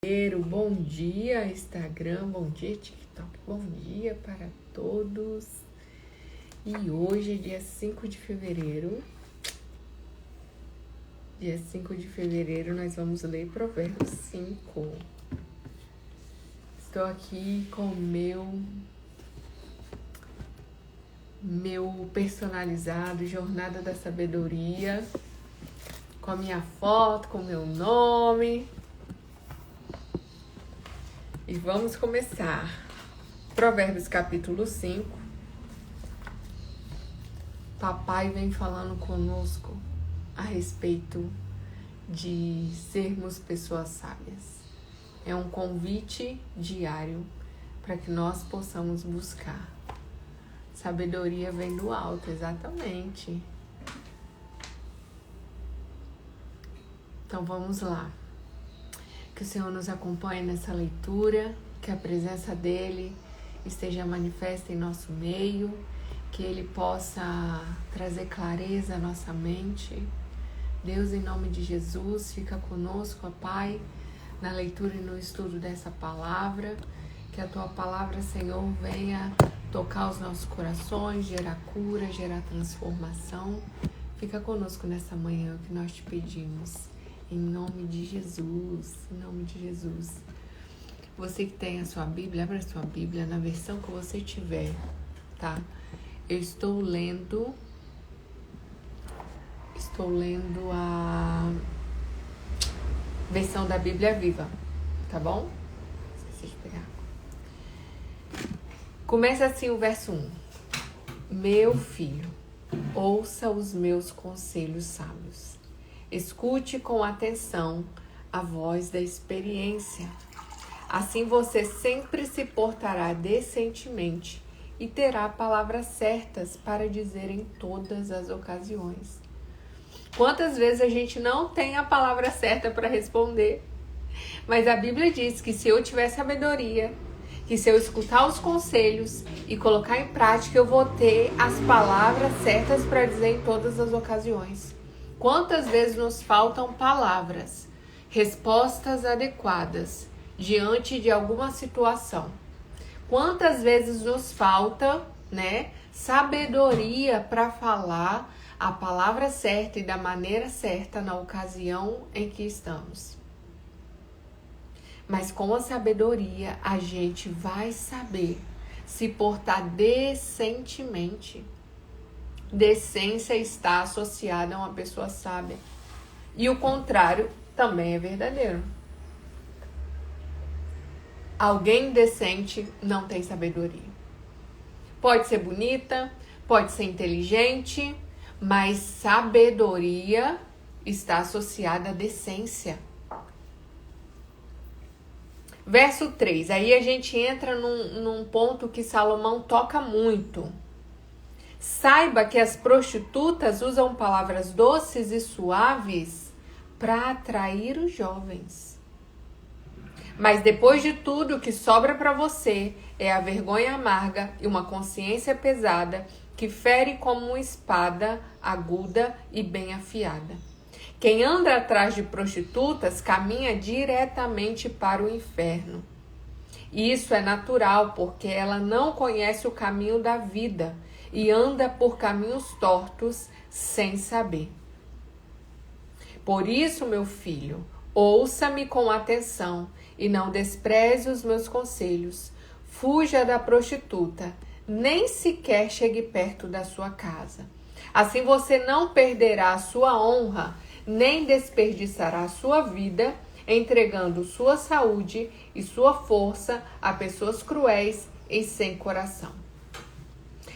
Bom dia, Instagram, bom dia, TikTok, bom dia para todos. E hoje é dia 5 de fevereiro. Dia 5 de fevereiro nós vamos ler Provérbios 5. Estou aqui com o meu personalizado Jornada da Sabedoria, com a minha foto, com o meu nome. E vamos começar. Provérbios capítulo 5. Papai vem falando conosco a respeito de sermos pessoas sábias. É um convite diário para que nós possamos buscar. Sabedoria vem do alto, exatamente. Então vamos lá. Que o Senhor nos acompanhe nessa leitura, que a presença dEle esteja manifesta em nosso meio, que Ele possa trazer clareza à nossa mente. Deus, em nome de Jesus, fica conosco, ó Pai, na leitura e no estudo dessa palavra, que a Tua palavra, Senhor, venha tocar os nossos corações, gerar cura, gerar transformação. Fica conosco nessa manhã, o que nós te pedimos. Em nome de Jesus, em nome de Jesus. Você que tem a sua Bíblia, abra a sua Bíblia na versão que você tiver, tá? Eu estou lendo a versão da Bíblia Viva, tá bom? Esqueci de pegar. Começa assim o verso 1. Meu filho, ouça os meus conselhos sábios. Escute com atenção a voz da experiência. Assim você sempre se portará decentemente e terá palavras certas para dizer em todas as ocasiões. Quantas vezes a gente não tem a palavra certa para responder? Mas a Bíblia diz que se eu tiver sabedoria, que se eu escutar os conselhos e colocar em prática, eu vou ter as palavras certas para dizer em todas as ocasiões. Quantas vezes nos faltam palavras, respostas adequadas diante de alguma situação? Quantas vezes nos falta, sabedoria para falar a palavra certa e da maneira certa na ocasião em que estamos? Mas com a sabedoria a gente vai saber se portar decentemente. Decência está associada a uma pessoa sábia. E o contrário também é verdadeiro. Alguém decente não tem sabedoria. Pode ser bonita, pode ser inteligente, mas sabedoria está associada à decência. Verso 3. Aí a gente entra num ponto que Salomão toca muito. Saiba que as prostitutas usam palavras doces e suaves para atrair os jovens. Mas depois de tudo, o que sobra para você é a vergonha amarga e uma consciência pesada que fere como uma espada aguda e bem afiada. Quem anda atrás de prostitutas caminha diretamente para o inferno. E isso é natural, porque ela não conhece o caminho da vida e anda por caminhos tortos sem saber. Por isso, meu filho, ouça-me com atenção e não despreze os meus conselhos. Fuja da prostituta, nem sequer chegue perto da sua casa. Assim você não perderá a sua honra, nem desperdiçará a sua vida, entregando sua saúde e sua força a pessoas cruéis e sem coração.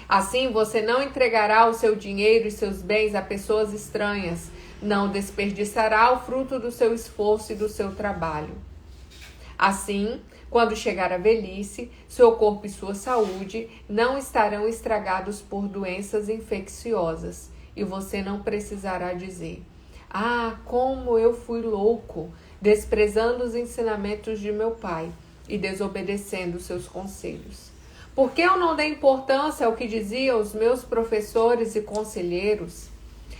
Assim, você não entregará o seu dinheiro e seus bens a pessoas estranhas, não desperdiçará o fruto do seu esforço e do seu trabalho. Assim, quando chegar a velhice, seu corpo e sua saúde não estarão estragados por doenças infecciosas, e você não precisará dizer: "Ah, como eu fui louco, desprezando os ensinamentos de meu pai e desobedecendo seus conselhos. Por que eu não dei importância ao que diziam os meus professores e conselheiros?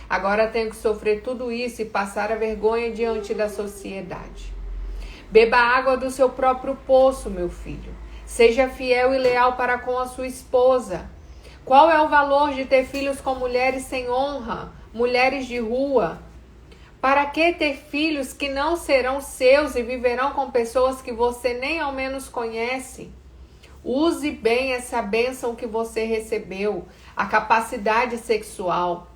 Agora tenho que sofrer tudo isso e passar a vergonha diante da sociedade." Beba água do seu próprio poço, meu filho. Seja fiel e leal para com a sua esposa. Qual é o valor de ter filhos com mulheres sem honra, mulheres de rua? Para que ter filhos que não serão seus e viverão com pessoas que você nem ao menos conhece? Use bem essa bênção que você recebeu, a capacidade sexual.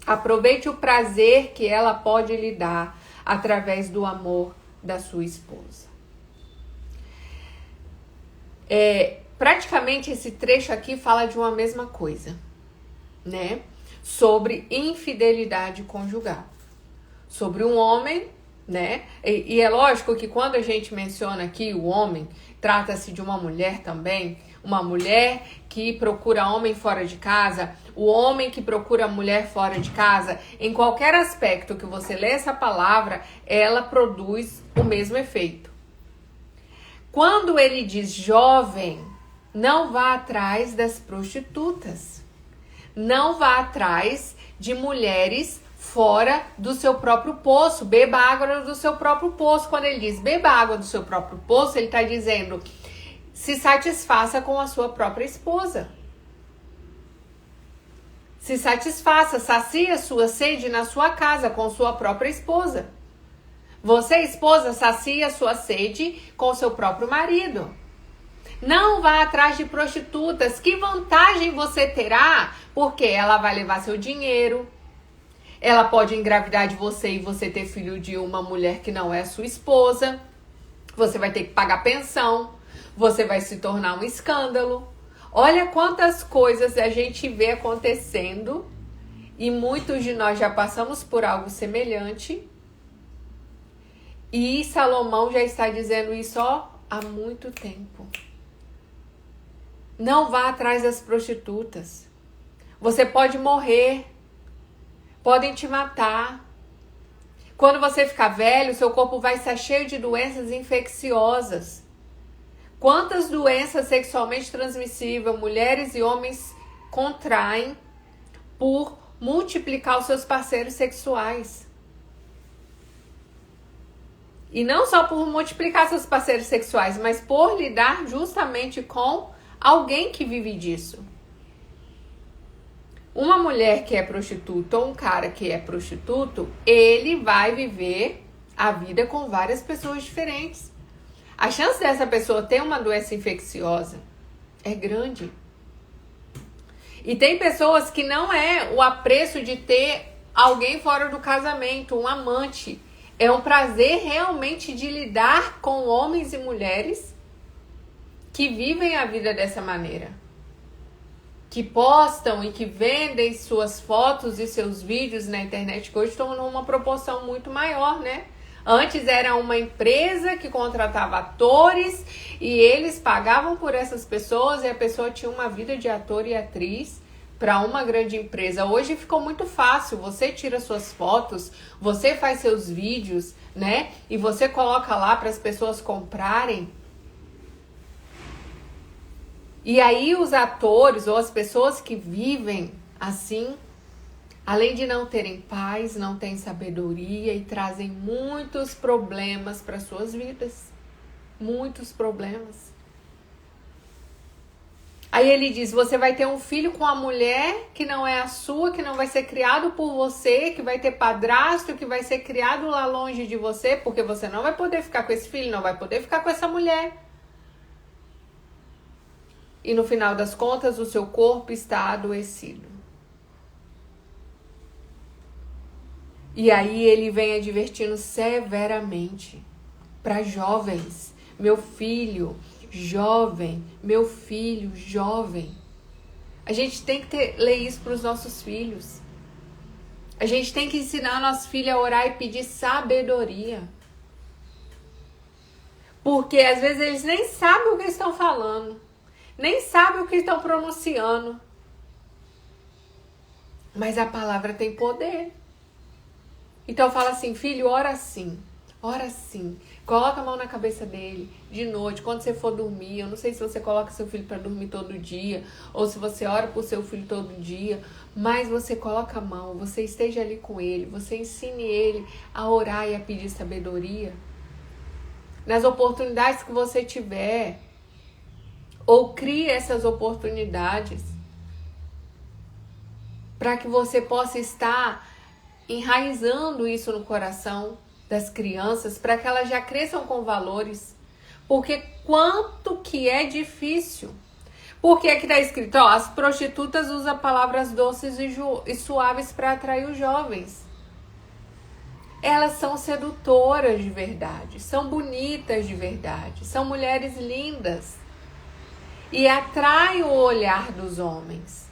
Aproveite o prazer que ela pode lhe dar através do amor da sua esposa. Praticamente esse trecho aqui fala de uma mesma coisa, né? Sobre infidelidade conjugal. Sobre um homem, né? E é lógico que quando a gente menciona aqui o homem, trata-se de uma mulher também, uma mulher que procura homem fora de casa, o homem que procura mulher fora de casa, em qualquer aspecto que você lê essa palavra, ela produz o mesmo efeito. Quando ele diz jovem, não vá atrás das prostitutas, não vá atrás de mulheres fora do seu próprio poço, beba água do seu próprio poço. Quando ele diz beba água do seu próprio poço, ele está dizendo se satisfaça com a sua própria esposa. Se satisfaça, sacie a sua sede na sua casa com sua própria esposa. Você, esposa, sacia a sua sede com seu próprio marido. Não vá atrás de prostitutas. Que vantagem você terá? Porque ela vai levar seu dinheiro. Ela pode engravidar de você e você ter filho de uma mulher que não é sua esposa. Você vai ter que pagar pensão. Você vai se tornar um escândalo. Olha quantas coisas a gente vê acontecendo. E muitos de nós já passamos por algo semelhante. E Salomão já está dizendo isso há muito tempo. Não vá atrás das prostitutas. Você pode morrer. Podem te matar. Quando você ficar velho, seu corpo vai estar cheio de doenças infecciosas. Quantas doenças sexualmente transmissíveis mulheres e homens contraem por multiplicar os seus parceiros sexuais? E não só por multiplicar seus parceiros sexuais, mas por lidar justamente com alguém que vive disso. Uma mulher que é prostituta ou um cara que é prostituto, ele vai viver a vida com várias pessoas diferentes. A chance dessa pessoa ter uma doença infecciosa é grande. E tem pessoas que não é o apreço de ter alguém fora do casamento, um amante. É um prazer realmente de lidar com homens e mulheres que vivem a vida dessa maneira. Que postam e que vendem suas fotos e seus vídeos na internet, que hoje estão numa proporção muito maior, né? Antes era uma empresa que contratava atores e eles pagavam por essas pessoas e a pessoa tinha uma vida de ator e atriz para uma grande empresa. Hoje ficou muito fácil, você tira suas fotos, você faz seus vídeos, né? E você coloca lá para as pessoas comprarem. E aí os atores ou as pessoas que vivem assim, além de não terem paz, não têm sabedoria e trazem muitos problemas para suas vidas. Muitos problemas. Aí ele diz, você vai ter um filho com a mulher que não é a sua, que não vai ser criado por você, que vai ter padrasto, que vai ser criado lá longe de você, porque você não vai poder ficar com esse filho, não vai poder ficar com essa mulher. E no final das contas, o seu corpo está adoecido. E aí ele vem advertindo severamente para jovens, meu filho, jovem, meu filho, jovem. A gente tem que ler isso para os nossos filhos. A gente tem que ensinar nosso filho a orar e pedir sabedoria. Porque às vezes eles nem sabem o que estão falando. Nem sabem o que estão pronunciando. Mas a palavra tem poder. Então fala assim, filho, ora assim. Coloca a mão na cabeça dele de noite, quando você for dormir. Eu não sei se você coloca seu filho para dormir todo dia, ou se você ora por seu filho todo dia, mas você coloca a mão, você esteja ali com ele, você ensine ele a orar e a pedir sabedoria. nas oportunidades que você tiver. Ou crie essas oportunidades para que você possa estar enraizando isso no coração das crianças, para que elas já cresçam com valores. Porque quanto que é difícil. Porque aqui está escrito, ó, as prostitutas usam palavras doces e suaves para atrair os jovens. Elas são sedutoras de verdade, são bonitas de verdade, são mulheres lindas. E atrai o olhar dos homens.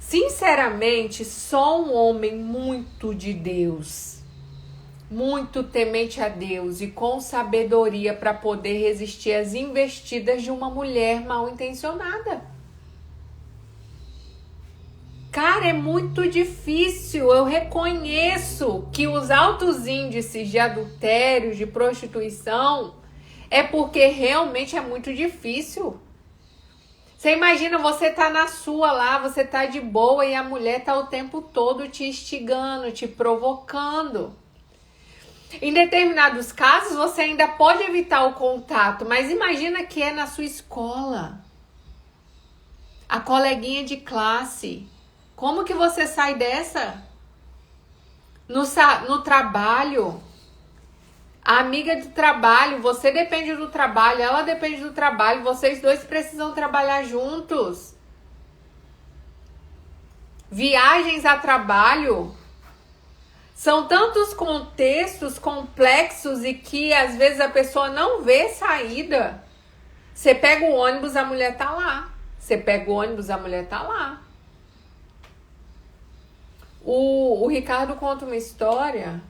Sinceramente, só um homem muito de Deus, muito temente a Deus e com sabedoria para poder resistir às investidas de uma mulher mal intencionada. Cara, é muito difícil. Eu reconheço que os altos índices de adultério, de prostituição, é porque realmente é muito difícil. Você imagina, você tá na sua lá, você tá de boa e a mulher tá o tempo todo te instigando, te provocando. Em determinados casos, você ainda pode evitar o contato, mas imagina que é na sua escola. A coleguinha de classe. Como que você sai dessa? No trabalho. A amiga do trabalho, você depende do trabalho, ela depende do trabalho, vocês dois precisam trabalhar juntos. Viagens a trabalho. São tantos contextos complexos e que às vezes a pessoa não vê saída. Você pega o ônibus, a mulher tá lá. Você pega o ônibus, a mulher tá lá. O Ricardo conta uma história.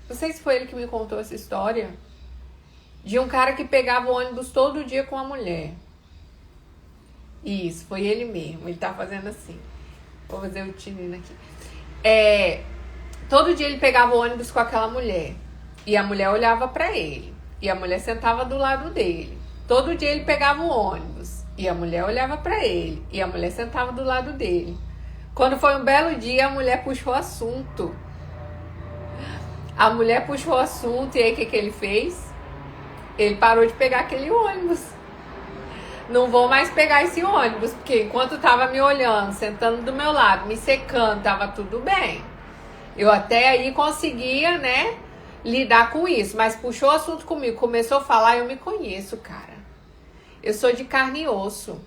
Não sei se foi ele que me contou essa história. De um cara que pegava o ônibus todo dia com a mulher. Isso, foi ele mesmo. Ele tá fazendo assim. Vou fazer o tinino aqui. Todo dia ele pegava o ônibus com aquela mulher. E a mulher olhava pra ele. E a mulher sentava do lado dele. Todo dia ele pegava o ônibus. E a mulher olhava pra ele. E a mulher sentava do lado dele. Quando foi um belo dia, a mulher puxou o assunto. A mulher puxou o assunto e aí o que ele fez? Ele parou de pegar aquele ônibus. Não vou mais pegar esse ônibus, porque enquanto tava me olhando, sentando do meu lado, me secando, tava tudo bem. Eu até aí conseguia, né, lidar com isso, mas puxou o assunto comigo, começou a falar, eu me conheço, cara. Eu sou de carne e osso.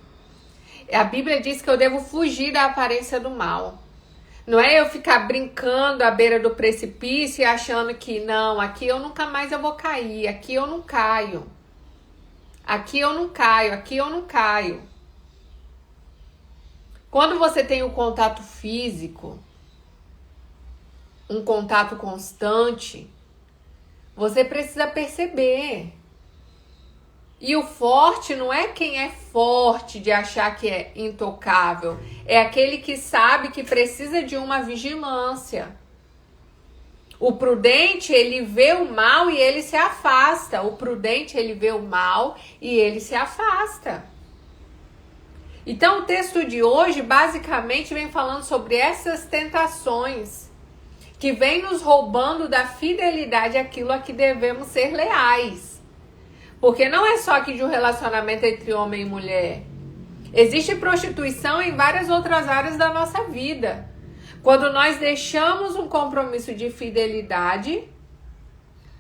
A Bíblia diz que eu devo fugir da aparência do mal. Não é eu ficar brincando à beira do precipício e achando que não, aqui eu nunca mais eu vou cair, aqui eu não caio. Aqui eu não caio, aqui eu não caio. Quando você tem um contato físico, um contato constante, você precisa perceber. E o forte não é quem é forte de achar que é intocável. É aquele que sabe que precisa de uma vigilância. O prudente, ele vê o mal e ele se afasta. O prudente, ele vê o mal e ele se afasta. Então, o texto de hoje, basicamente, vem falando sobre essas tentações que vem nos roubando da fidelidade àquilo a que devemos ser leais. Porque não é só aqui de um relacionamento entre homem e mulher. Existe prostituição em várias outras áreas da nossa vida. Quando nós deixamos um compromisso de fidelidade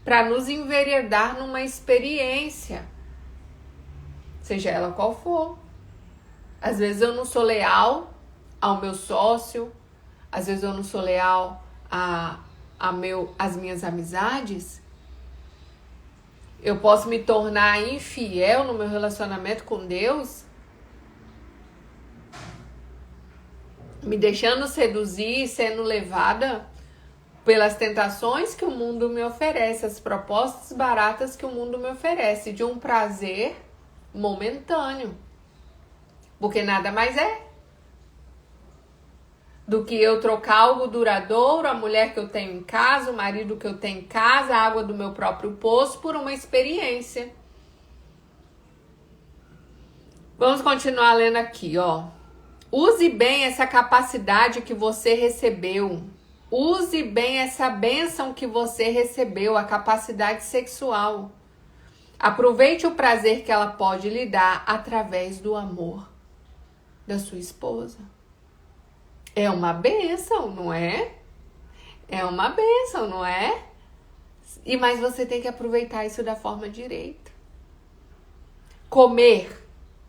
para nos enveredar numa experiência, seja ela qual for. Às vezes eu não sou leal ao meu sócio, às vezes eu não sou leal às minhas amizades. Eu posso me tornar infiel no meu relacionamento com Deus, me deixando seduzir, sendo levada pelas tentações que o mundo me oferece, as propostas baratas que o mundo me oferece, de um prazer momentâneo. Porque nada mais é do que eu trocar algo duradouro, a mulher que eu tenho em casa, o marido que eu tenho em casa, a água do meu próprio poço, por uma experiência. Vamos continuar lendo aqui, ó. Use bem essa capacidade que você recebeu. use bem essa bênção que você recebeu, a capacidade sexual. Aproveite o prazer que ela pode lhe dar através do amor da sua esposa. É uma bênção, não é? É uma bênção, não é? Mas você tem que aproveitar isso da forma direita. Comer,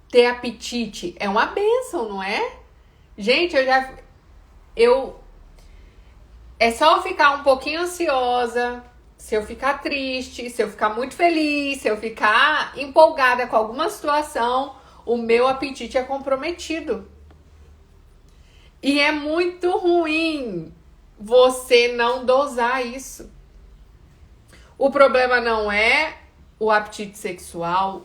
ter apetite, é uma bênção, não é? Gente, é só eu ficar um pouquinho ansiosa, se eu ficar triste, se eu ficar muito feliz, se eu ficar empolgada com alguma situação, o meu apetite é comprometido. E é muito ruim você não dosar isso. O problema não é o apetite sexual,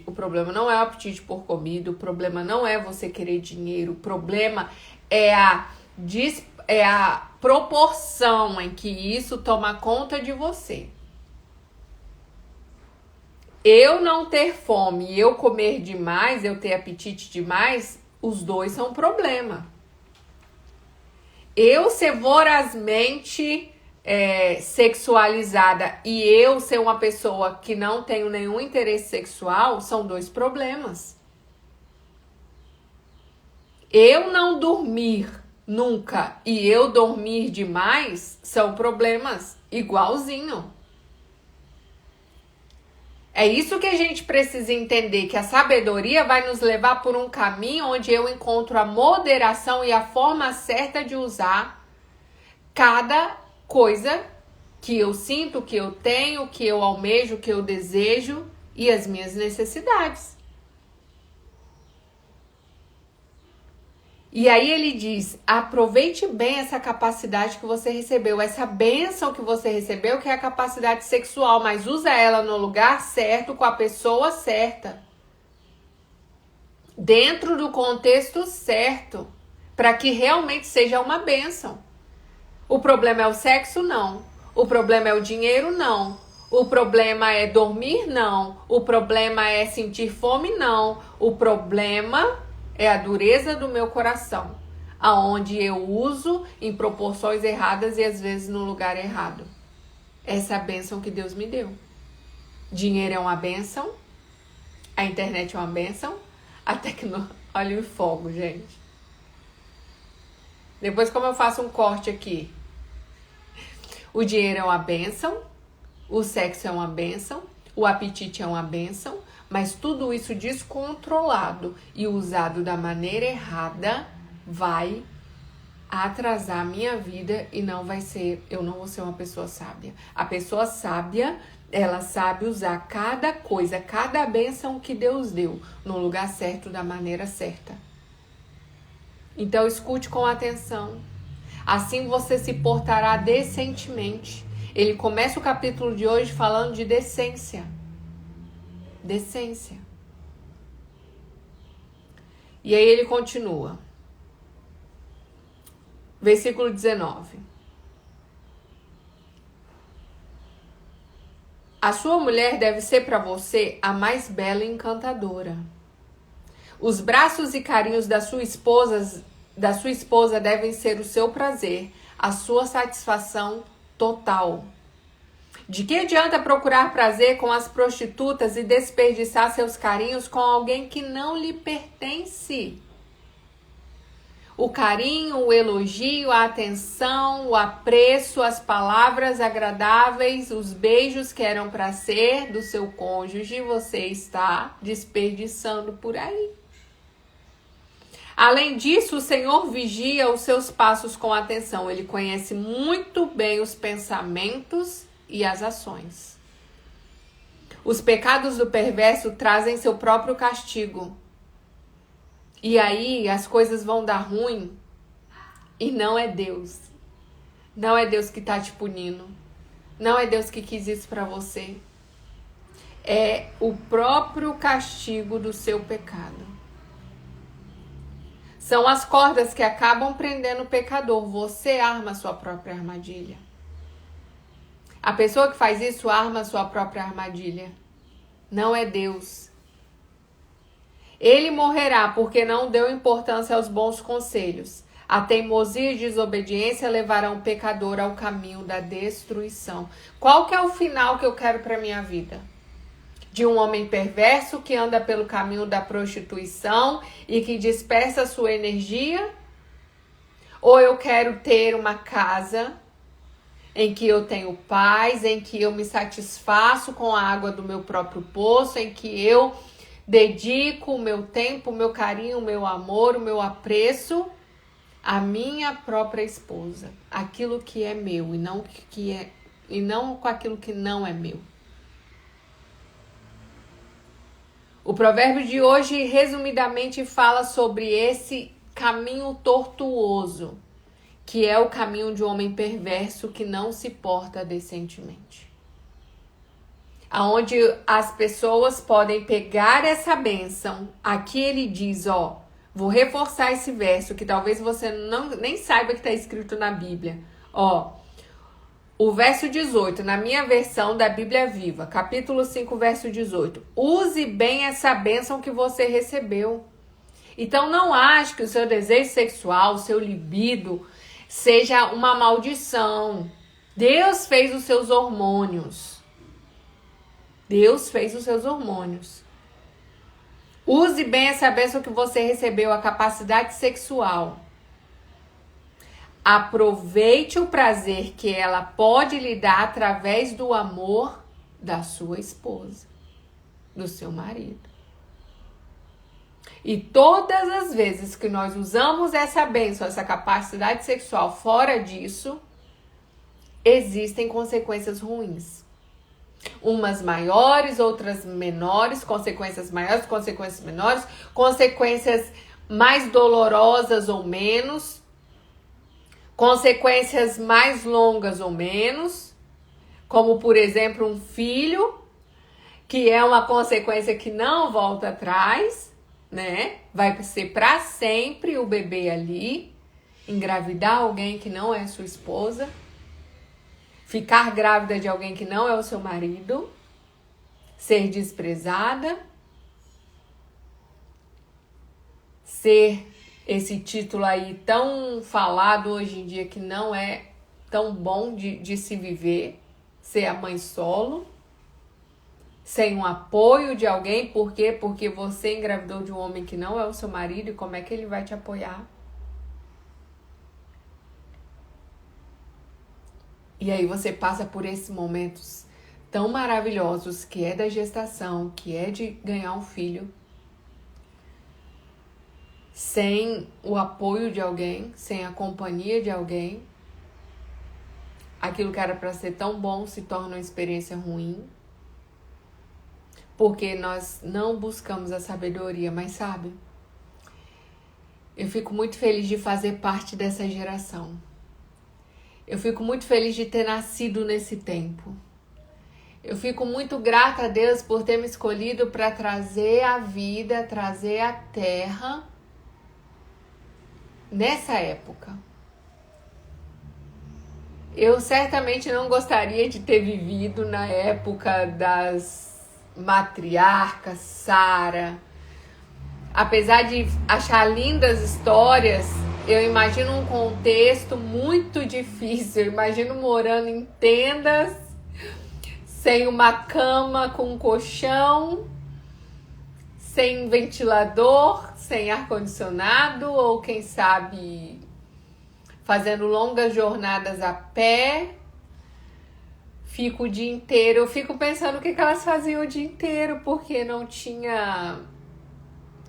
o problema não é o apetite por comida, o problema não é você querer dinheiro, o problema é a proporção em que isso toma conta de você. Eu não ter fome e eu comer demais, eu ter apetite demais, os dois são um problema. Eu ser vorazmente sexualizada e eu ser uma pessoa que não tenho nenhum interesse sexual são dois problemas. Eu não dormir nunca e eu dormir demais são problemas igualzinho. É isso que a gente precisa entender, que a sabedoria vai nos levar por um caminho onde eu encontro a moderação e a forma certa de usar cada coisa que eu sinto, que eu tenho, que eu almejo, que eu desejo e as minhas necessidades. E aí ele diz, aproveite bem essa capacidade que você recebeu, essa bênção que você recebeu, que é a capacidade sexual, mas usa ela no lugar certo, com a pessoa certa. Dentro do contexto certo, para que realmente seja uma bênção. O problema é o sexo? Não. O problema é o dinheiro? Não. O problema é dormir? Não. O problema é sentir fome? Não. O problema é a dureza do meu coração, aonde eu uso em proporções erradas e às vezes no lugar errado. Essa é a bênção que Deus me deu. Dinheiro é uma bênção, a internet é uma bênção, a tecnologia... Olha o fogo, gente. Depois como eu faço um corte aqui. O dinheiro é uma bênção, o sexo é uma bênção, o apetite é uma bênção, mas tudo isso descontrolado e usado da maneira errada vai atrasar a minha vida e eu não vou ser uma pessoa sábia. A pessoa sábia, ela sabe usar cada coisa, cada bênção que Deus deu no lugar certo, da maneira certa. Então escute com atenção. Assim você se portará decentemente. Ele começa o capítulo de hoje falando de decência. Decência. E aí ele continua. Versículo 19. A sua mulher deve ser para você a mais bela e encantadora. Os braços e carinhos da sua esposa devem ser o seu prazer, a sua satisfação total. De que adianta procurar prazer com as prostitutas e desperdiçar seus carinhos com alguém que não lhe pertence? O carinho, o elogio, a atenção, o apreço, as palavras agradáveis, os beijos que eram para ser do seu cônjuge, você está desperdiçando por aí. Além disso, o Senhor vigia os seus passos com atenção. Ele conhece muito bem os pensamentos e as ações. Os pecados do perverso trazem seu próprio castigo. E aí as coisas vão dar ruim e não é Deus. Não é Deus que está te punindo. Não é Deus que quis isso para você. É o próprio castigo do seu pecado. São as cordas que acabam prendendo o pecador. Você arma a sua própria armadilha. A pessoa que faz isso arma a sua própria armadilha. Não é Deus. Ele morrerá porque não deu importância aos bons conselhos. A teimosia e desobediência levarão o pecador ao caminho da destruição. Qual que é o final que eu quero para minha vida? De um homem perverso que anda pelo caminho da prostituição e que dispersa sua energia? Ou eu quero ter uma casa em que eu tenho paz, em que eu me satisfaço com a água do meu próprio poço, em que eu dedico o meu tempo, o meu carinho, o meu amor, o meu apreço à minha própria esposa, aquilo que é meu e não com aquilo que não é meu. O provérbio de hoje resumidamente fala sobre esse caminho tortuoso, que é o caminho de um homem perverso que não se porta decentemente. Aonde as pessoas podem pegar essa bênção. Aqui ele diz, vou reforçar esse verso que talvez você nem saiba que está escrito na Bíblia. O verso 18, na minha versão da Bíblia Viva, capítulo 5, verso 18. Use bem essa bênção que você recebeu. Então não ache que o seu desejo sexual, o seu libido, seja uma maldição. Deus fez os seus hormônios. Deus fez os seus hormônios. Use bem essa bênção que você recebeu, a capacidade sexual. Aproveite o prazer que ela pode lhe dar através do amor da sua esposa, do seu marido. E todas as vezes que nós usamos essa bênção, essa capacidade sexual fora disso, existem consequências ruins. Umas maiores, outras menores, consequências maiores, consequências menores, consequências mais dolorosas ou menos, consequências mais longas ou menos, como por exemplo um filho, que é uma consequência que não volta atrás, né? Vai ser para sempre o bebê ali, engravidar alguém que não é sua esposa, ficar grávida de alguém que não é o seu marido, ser desprezada, ser esse título aí tão falado hoje em dia que não é tão bom de se viver, ser a mãe solo, sem um apoio de alguém. Por quê? Porque você engravidou de um homem que não é o seu marido, e como é que ele vai te apoiar? E aí você passa por esses momentos tão maravilhosos, que é da gestação, que é de ganhar um filho, sem o apoio de alguém, sem a companhia de alguém. Aquilo que era para ser tão bom se torna uma experiência ruim, porque nós não buscamos a sabedoria. Mas sabe, eu fico muito feliz de fazer parte dessa geração. Eu fico muito feliz de ter nascido nesse tempo. Eu fico muito grata a Deus por ter me escolhido para trazer a vida, trazer a terra nessa época. Eu certamente não gostaria de ter vivido na época das matriarcas, Sara. Apesar de achar lindas histórias, eu imagino um contexto muito difícil. Eu imagino morando em tendas, sem uma cama com um colchão, sem ventilador, sem ar-condicionado, ou quem sabe fazendo longas jornadas a pé. Fico o dia inteiro, eu fico pensando o que elas faziam o dia inteiro, porque não tinha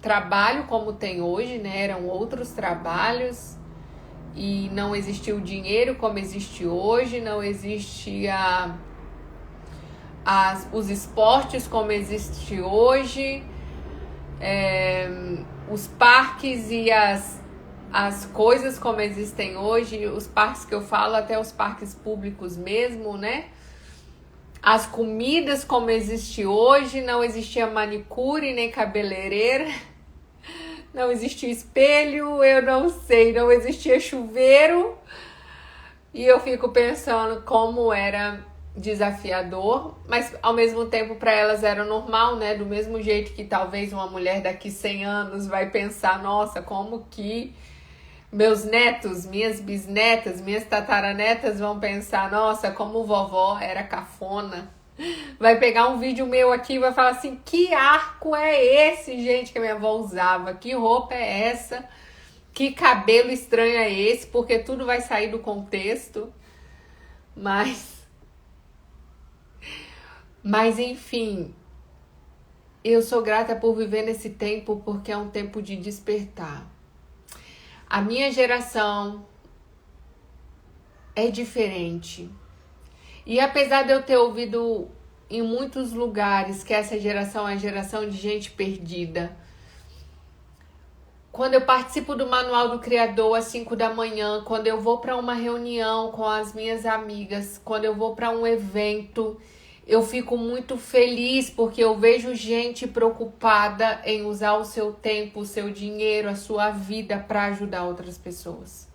trabalho como tem hoje, né? Eram outros trabalhos e não existia o dinheiro como existe hoje, não existia os esportes como existe hoje, os parques e as coisas como existem hoje. Os parques que eu falo, até os parques públicos mesmo, né? As comidas como existe hoje, não existia manicure nem cabeleireira, não existia espelho, eu não sei, não existia chuveiro. E eu fico pensando como era desafiador, mas ao mesmo tempo para elas era normal, né? Do mesmo jeito que talvez uma mulher daqui 100 anos vai pensar, nossa, como que Meus netos, minhas bisnetas, minhas tataranetas vão pensar, nossa, como vovó era cafona. Vai pegar um vídeo meu aqui e vai falar assim, que arco é esse, gente, que a minha avó usava? Que roupa é essa? Que cabelo estranho é esse? Porque tudo vai sair do contexto. Mas enfim, eu sou grata por viver nesse tempo, porque é um tempo de despertar. A minha geração é diferente. E apesar de eu ter ouvido em muitos lugares que essa geração é a geração de gente perdida, quando eu participo do Manual do Criador às 5 da manhã, quando eu vou para uma reunião com as minhas amigas, quando eu vou para um evento, eu fico muito feliz porque eu vejo gente preocupada em usar o seu tempo, o seu dinheiro, a sua vida para ajudar outras pessoas.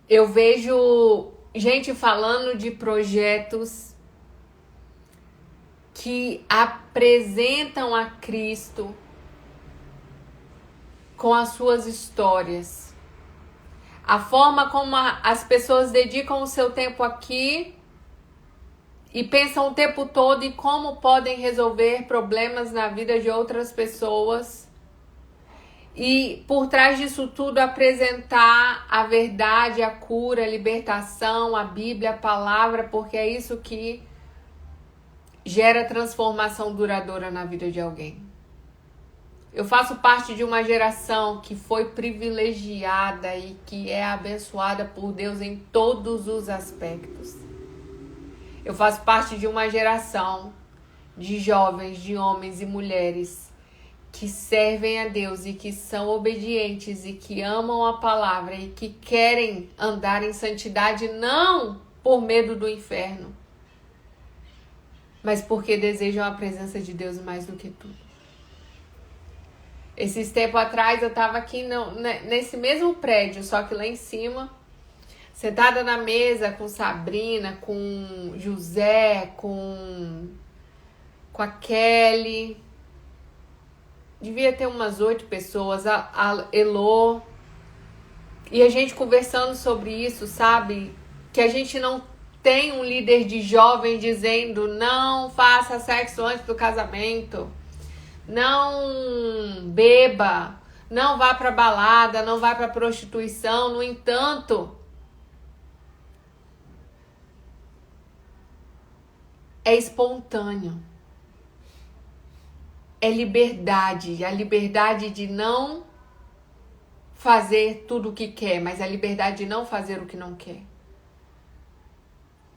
Eu vejo gente falando de projetos que apresentam a Cristo com as suas histórias. A forma como as pessoas dedicam o seu tempo aqui e pensam o tempo todo em como podem resolver problemas na vida de outras pessoas. E por trás disso tudo apresentar a verdade, a cura, a libertação, a Bíblia, a palavra, porque é isso que gera transformação duradoura na vida de alguém. Eu faço parte de uma geração que foi privilegiada e que é abençoada por Deus em todos os aspectos. Eu faço parte de uma geração de jovens, de homens e mulheres que servem a Deus e que são obedientes e que amam a palavra e que querem andar em santidade não por medo do inferno, mas porque desejam a presença de Deus mais do que tudo. Esses tempos atrás eu estava aqui nesse mesmo prédio, só que lá em cima, sentada na mesa com Sabrina, com José, com a Kelly. Devia ter umas 8 pessoas, a Elô. E a gente conversando sobre isso, sabe? Que a gente não tem um líder de jovem dizendo não faça sexo antes do casamento. Não beba, não vá para balada, não vá para prostituição. No entanto, é espontâneo. É liberdade, a liberdade de não fazer tudo o que quer, mas a liberdade de não fazer o que não quer.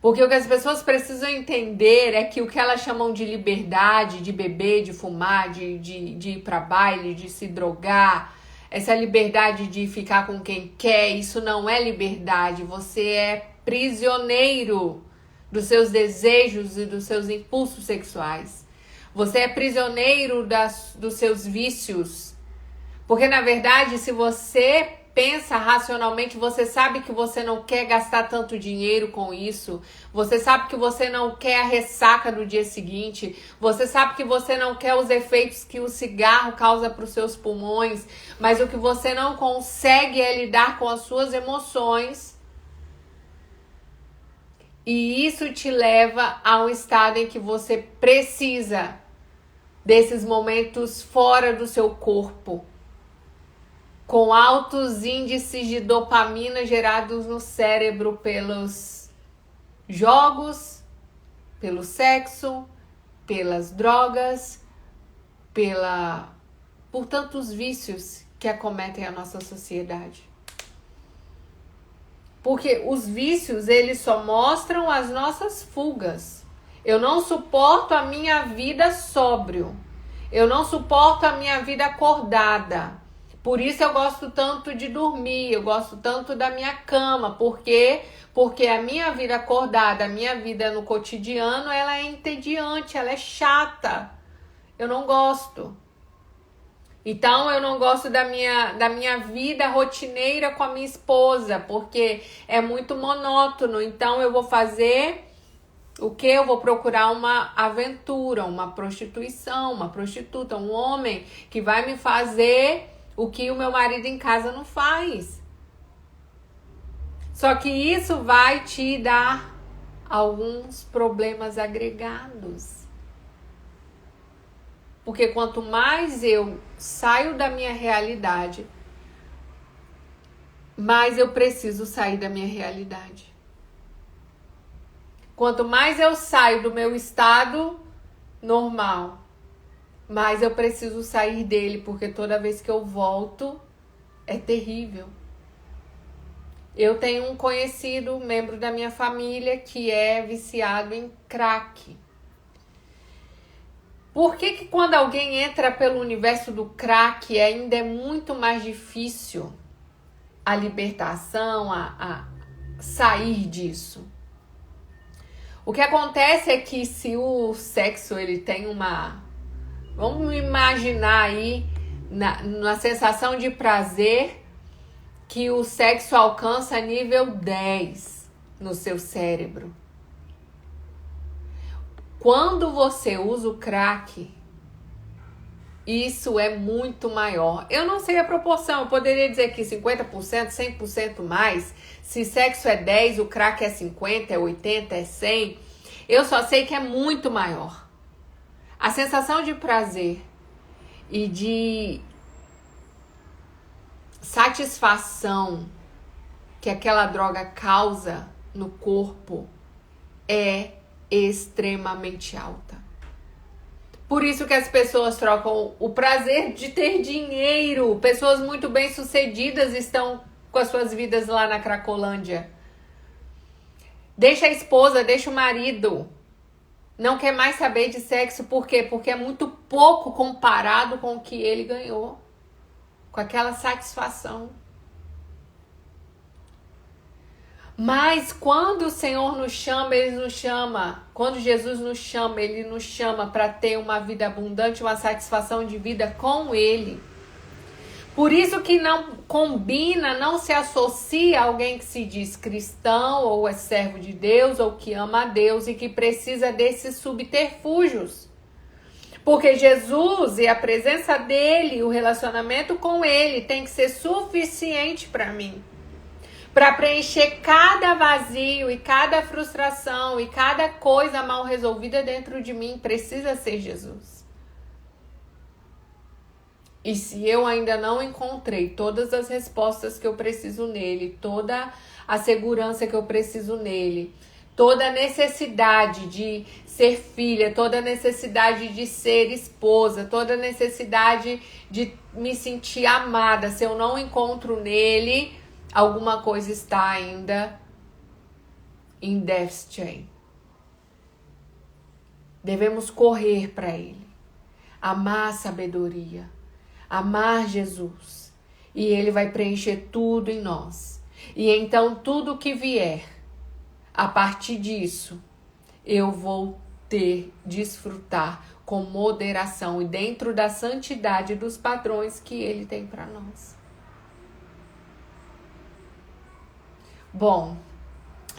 Porque o que as pessoas precisam entender é que o que elas chamam de liberdade, de beber, de fumar, de ir para baile, de se drogar, essa liberdade de ficar com quem quer, isso não é liberdade. Você é prisioneiro dos seus desejos e dos seus impulsos sexuais. Você é prisioneiro dos seus vícios. Porque, na verdade, se você pensa racionalmente, você sabe que você não quer gastar tanto dinheiro com isso. Você sabe que você não quer a ressaca do dia seguinte. Você sabe que você não quer os efeitos que o cigarro causa para os seus pulmões. Mas o que você não consegue é lidar com as suas emoções. E isso te leva a um estado em que você precisa desses momentos fora do seu corpo, com altos índices de dopamina gerados no cérebro pelos jogos, pelo sexo, pelas drogas, por tantos vícios que acometem a nossa sociedade. Porque os vícios, eles só mostram as nossas fugas. Eu não suporto a minha vida sóbrio. Eu não suporto a minha vida acordada. Por isso eu gosto tanto de dormir, eu gosto tanto da minha cama. Por quê? Porque a minha vida acordada, a minha vida no cotidiano, ela é entediante, ela é chata. Eu não gosto. Então eu não gosto da minha vida rotineira com a minha esposa, porque é muito monótono. Então eu vou fazer o que? Eu vou procurar uma aventura, uma prostituição, uma prostituta, um homem que vai me fazer o que o meu marido em casa não faz. Só que isso vai te dar alguns problemas agregados. Porque quanto mais eu saio da minha realidade, mais eu preciso sair da minha realidade. Quanto mais eu saio do meu estado normal, mais eu preciso sair dele, porque toda vez que eu volto, é terrível. Eu tenho um conhecido, membro da minha família, que é viciado em crack. Por que quando alguém entra pelo universo do crack ainda é muito mais difícil a libertação, a sair disso? O que acontece é que se o sexo ele tem uma... Vamos imaginar aí na sensação de prazer que o sexo alcança nível 10 no seu cérebro. Quando você usa o crack, isso é muito maior. Eu não sei a proporção, eu poderia dizer que 50%, 100% mais. Se sexo é 10, o crack é 50, é 80, é 100. Eu só sei que é muito maior. A sensação de prazer e de satisfação que aquela droga causa no corpo é extremamente alta. Por isso que as pessoas trocam o prazer de ter dinheiro. Pessoas muito bem-sucedidas estão com as suas vidas lá na Cracolândia. Deixa a esposa, deixa o marido. Não quer mais saber de sexo. Por quê? Porque é muito pouco comparado com o que ele ganhou. Com aquela satisfação. Mas quando o Senhor nos chama, Ele nos chama. Quando Jesus nos chama, Ele nos chama para ter uma vida abundante, uma satisfação de vida com Ele. Por isso que não combina, não se associa a alguém que se diz cristão, ou é servo de Deus, ou que ama a Deus e que precisa desses subterfúgios. Porque Jesus e a presença dEle, o relacionamento com Ele tem que ser suficiente para mim. Para preencher cada vazio e cada frustração e cada coisa mal resolvida dentro de mim, precisa ser Jesus. E se eu ainda não encontrei todas as respostas que eu preciso nele, toda a segurança que eu preciso nele, toda a necessidade de ser filha, toda a necessidade de ser esposa, toda a necessidade de me sentir amada, se eu não encontro nele, alguma coisa está ainda em déficit. Devemos correr para Ele, amar a sabedoria, amar Jesus, e Ele vai preencher tudo em nós. E então tudo que vier, a partir disso, eu vou desfrutar com moderação e dentro da santidade dos padrões que Ele tem para nós. Bom,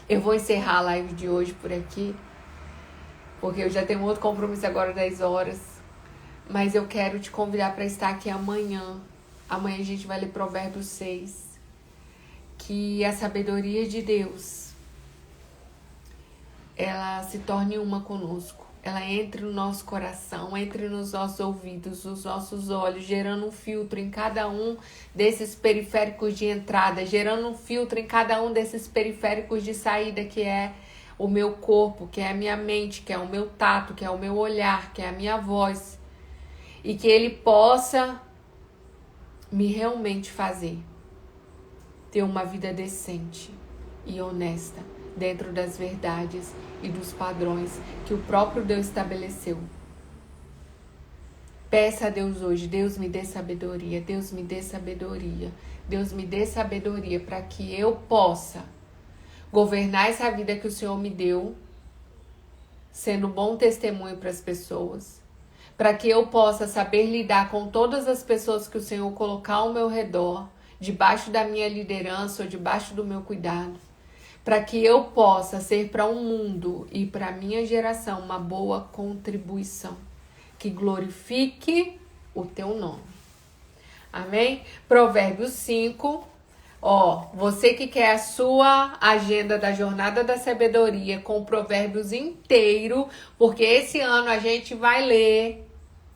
eu vou encerrar a live de hoje por aqui, porque eu já tenho outro compromisso agora, 10 horas. Mas eu quero te convidar para estar aqui amanhã. Amanhã a gente vai ler Provérbios 6. Que a sabedoria de Deus, ela se torne uma conosco. Ela entre no nosso coração, entre nos nossos ouvidos, nos nossos olhos, gerando um filtro em cada um desses periféricos de entrada, gerando um filtro em cada um desses periféricos de saída, que é o meu corpo, que é a minha mente, que é o meu tato, que é o meu olhar, que é a minha voz. E que Ele possa me realmente fazer ter uma vida decente e honesta, dentro das verdades e dos padrões que o próprio Deus estabeleceu. Peça a Deus hoje, Deus me dê sabedoria, Deus me dê sabedoria, Deus me dê sabedoria para que eu possa governar essa vida que o Senhor me deu, sendo um bom testemunho para as pessoas, para que eu possa saber lidar com todas as pessoas que o Senhor colocar ao meu redor, debaixo da minha liderança ou debaixo do meu cuidado, para que eu possa ser para o mundo e para a minha geração uma boa contribuição, que glorifique o teu nome. Amém? Provérbios 5. Ó, você que quer a sua agenda da Jornada da Sabedoria com Provérbios inteiro, porque esse ano a gente vai ler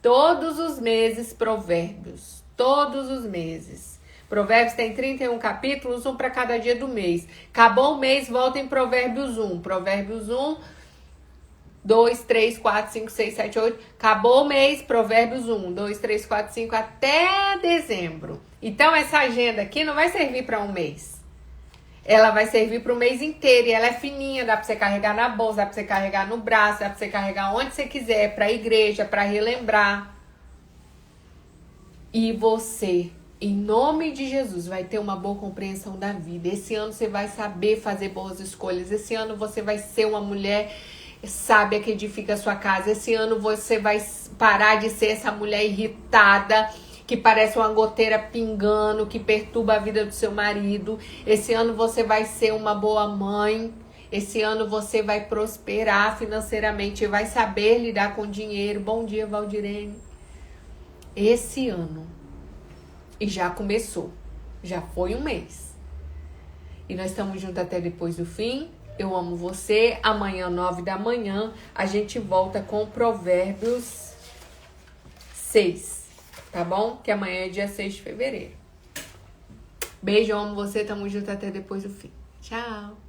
todos os meses Provérbios. Todos os meses. Provérbios tem 31 capítulos, um para cada dia do mês. Acabou o mês, volta em Provérbios 1. Provérbios 1, 2, 3, 4, 5, 6, 7, 8. Acabou o mês, Provérbios 1, 2, 3, 4, 5, até dezembro. Então, essa agenda aqui não vai servir para um mês. Ela vai servir para o mês inteiro. E ela é fininha, dá para você carregar na bolsa, dá para você carregar no braço, dá para você carregar onde você quiser, para a igreja, para relembrar. E você, em nome de Jesus, vai ter uma boa compreensão da vida. Esse ano você vai saber fazer boas escolhas. Esse ano você vai ser uma mulher sábia que edifica a sua casa. Esse ano você vai parar de ser essa mulher irritada, que parece uma goteira pingando, que perturba a vida do seu marido. Esse ano você vai ser uma boa mãe. Esse ano você vai prosperar financeiramente, vai saber lidar com dinheiro. Bom dia, Valdirene. Esse ano. E já começou. Já foi um mês. E nós estamos juntos até depois do fim. Eu amo você. Amanhã, 9 da manhã, a gente volta com Provérbios 6. Tá bom? Que amanhã é dia 6 de fevereiro. Beijo, eu amo você. Tamo junto até depois do fim. Tchau.